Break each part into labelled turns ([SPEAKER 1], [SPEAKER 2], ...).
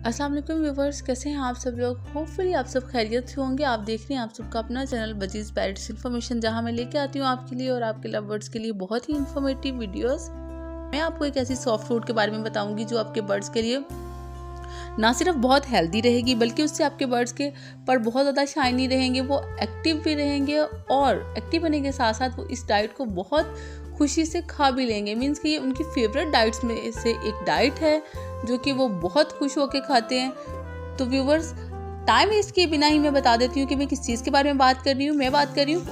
[SPEAKER 1] अस्सलाम वालेकुम व्यूवर्स, कैसे हैं आप सब लोग। होपफुली आप सब खैरियत से होंगे। आप देख रहे हैं आप सबका अपना चैनल बजीज़ पेट्स इन्फॉर्मेशन, जहां मैं लेके आती हूँ आपके लिए और आपके लवर्स के लिए बहुत ही इन्फॉर्मेटिव वीडियोस। मैं आपको एक ऐसी सॉफ्ट फूड के बारे में बताऊंगी जो आपके बर्ड्स के लिए ना सिर्फ बहुत हेल्दी रहेगी, बल्कि उससे आपके बर्ड्स के पर बहुत ज़्यादा शाइनी रहेंगे, वो एक्टिव भी रहेंगे और एक्टिव होने के साथ साथ वो इस डाइट को बहुत खुशी से खा भी लेंगे। मीन्स कि ये उनकी फेवरेट डाइट्स में से एक डाइट है जो कि वो बहुत खुश होकर खाते हैं। तो व्यूवर्स, टाइम वेस्ट किए बिना ही मैं बता देती हूँ कि मैं किस चीज़ के बारे में बात कर रही हूँ। मैं बात कर रही हूँ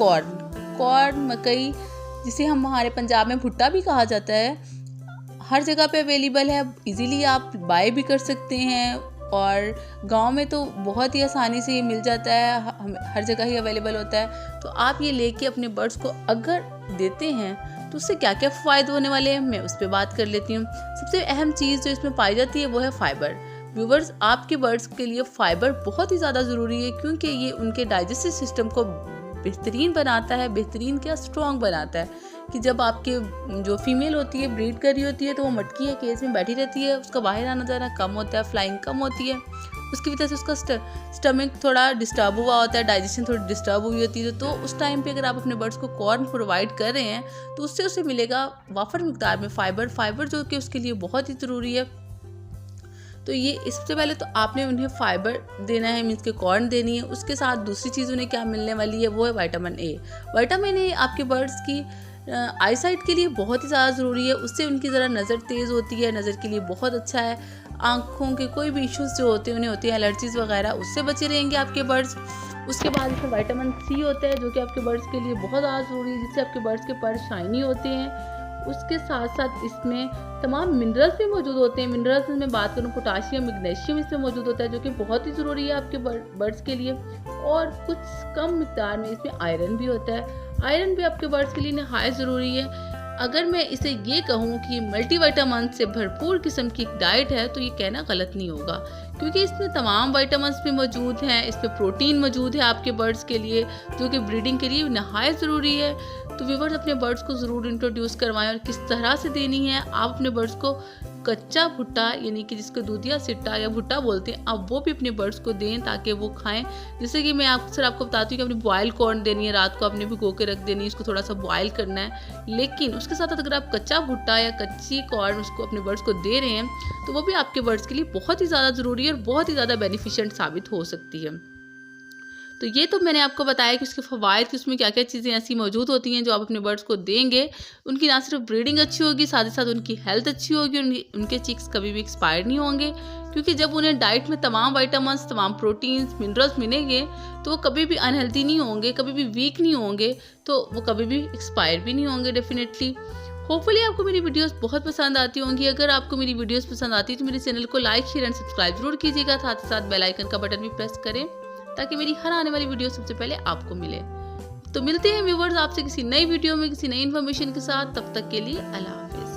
[SPEAKER 1] कॉर्न, मकई, जिसे हम हमारे पंजाब में भुट्टा भी कहा जाता है। हर जगह पे अवेलेबल है, इजीली आप बाय भी कर सकते हैं और गांव में तो बहुत ही आसानी से ये मिल जाता है, हर जगह ही अवेलेबल होता है। तो आप ये लेके अपने बर्ड्स को अगर देते हैं तो उससे क्या क्या फ़ायदे होने वाले हैं, मैं उस पर बात कर लेती हूँ। सबसे अहम चीज़ जो इसमें पाई जाती है वो है फाइबर। व्यूवर्स, आपके बर्ड्स के लिए फ़ाइबर बहुत ही ज़्यादा ज़रूरी है, क्योंकि ये उनके डाइजेस्टिव सिस्टम को बेहतरीन बनाता है, बेहतरीन क्या स्ट्रॉन्ग बनाता है। कि जब आपके जो फीमेल होती है ब्रीड कर रही होती है तो वो मटकी या केज में बैठी रहती है, उसका बाहर आना जाना कम होता है, फ्लाइंग कम होती है, उसकी वजह से उसका स्टमक थोड़ा डिस्टर्ब हुआ होता है, डाइजेशन थोड़ी डिस्टर्ब हुई होती है। तो उस टाइम पे अगर आप अपने बर्ड्स को कॉर्न प्रोवाइड कर रहे हैं तो उससे उसे मिलेगा वाफर मिकदार में फाइबर जो कि उसके लिए बहुत ही ज़रूरी है। तो ये इससे पहले तो आपने उन्हें फाइबर देना है, मीन्स के कॉर्न देनी है। उसके साथ दूसरी चीज़ उन्हें क्या मिलने वाली है वो है विटामिन ए। विटामिन ए आपके बर्ड्स की आईसाइट के लिए बहुत ही ज़्यादा ज़रूरी है। उससे उनकी ज़रा नज़र तेज़ होती है, नज़र के लिए बहुत अच्छा है। आँखों के कोई भी इश्यूज़ जो होते हैं उन्हें होती है एलर्जीज़ वगैरह, उससे बचे रहेंगे आपके बर्ड्स। उसके बाद इसमें विटामिन सी होता है जो कि आपके बर्ड्स के लिए बहुत ज़्यादा ज़रूरी है, जिससे आपके बर्ड्स के पर शाइनी होते हैं। उसके साथ साथ इसमें तमाम मिनरल्स भी मौजूद होते हैं। मिनरल्स में बात करूँ, पोटाशियम, मैग्नीशियम इसमें मौजूद होता है जो कि बहुत ही ज़रूरी है आपके बर्ड्स के लिए। और कुछ कम मिकदार में इसमें आयरन भी होता है। आयरन भी आपके बर्ड्स के लिए नहायत ज़रूरी है। अगर मैं इसे ये कहूँ कि मल्टीविटामिन से भरपूर किस्म की डाइट है तो ये कहना गलत नहीं होगा, क्योंकि इसमें तमाम विटामिन्स भी मौजूद हैं। इसमें प्रोटीन मौजूद है आपके बर्ड्स के लिए जो कि ब्रीडिंग के लिए नहायत ज़रूरी है। तो व्यूवर्स, अपने बर्ड्स को ज़रूर इंट्रोड्यूस करवाएं। और किस तरह से देनी है, आप अपने बर्ड्स को कच्चा भुट्टा, यानी कि जिसको दूधिया सिट्टा या भुट्टा बोलते हैं, आप वो भी अपने बर्ड्स को दें ताकि वो खाएं। जैसे कि मैं अक्सर आपको बताती हूँ कि अपनी बॉयल कॉर्न देनी है, रात को आपने भिगो के रख देनी है, इसको थोड़ा सा बॉयल करना है। लेकिन उसके साथ अगर आप कच्चा भुट्टा या कच्ची कॉर्न उसको अपने बर्ड्स को दे रहे हैं तो वो भी आपके बर्ड्स के लिए बहुत ही ज़्यादा ज़रूरी है और बहुत ही ज़्यादा बेनिफिशिएंट साबित हो सकती है। तो ये तो मैंने आपको बताया कि उसके फ़वाइद, कि उसमें क्या क्या चीज़ें ऐसी मौजूद होती हैं जो आप अपने बर्ड्स को देंगे, उनकी ना सिर्फ ब्रीडिंग अच्छी होगी, साथ ही साथ उनकी हेल्थ अच्छी होगी, उनके चिक्स कभी भी एक्सपायर नहीं होंगे। क्योंकि जब उन्हें डाइट में तमाम विटामिन्स, तमाम प्रोटीन्स, मिनरल्स मिलेंगे तो वो कभी भी अनहेल्दी नहीं होंगे, कभी भी वीक नहीं होंगे, तो वो कभी भी एक्सपायर भी नहीं होंगे डेफिनेटली। होपफुली आपको मेरी वीडियोस बहुत पसंद आती होंगी। अगर आपको मेरी वीडियोस पसंद आती है तो मेरे चैनल को लाइक, शेयर एंड सब्सक्राइब जरूर कीजिएगा। साथ ही साथ बेल आइकन का बटन भी प्रेस करें ताकि मेरी हर आने वाली वीडियो सबसे पहले आपको मिले। तो मिलते हैं व्यूवर्स आपसे किसी नई वीडियो में किसी नई इन्फॉर्मेशन के साथ। तब तक के लिए अल्लाह हाफिज़।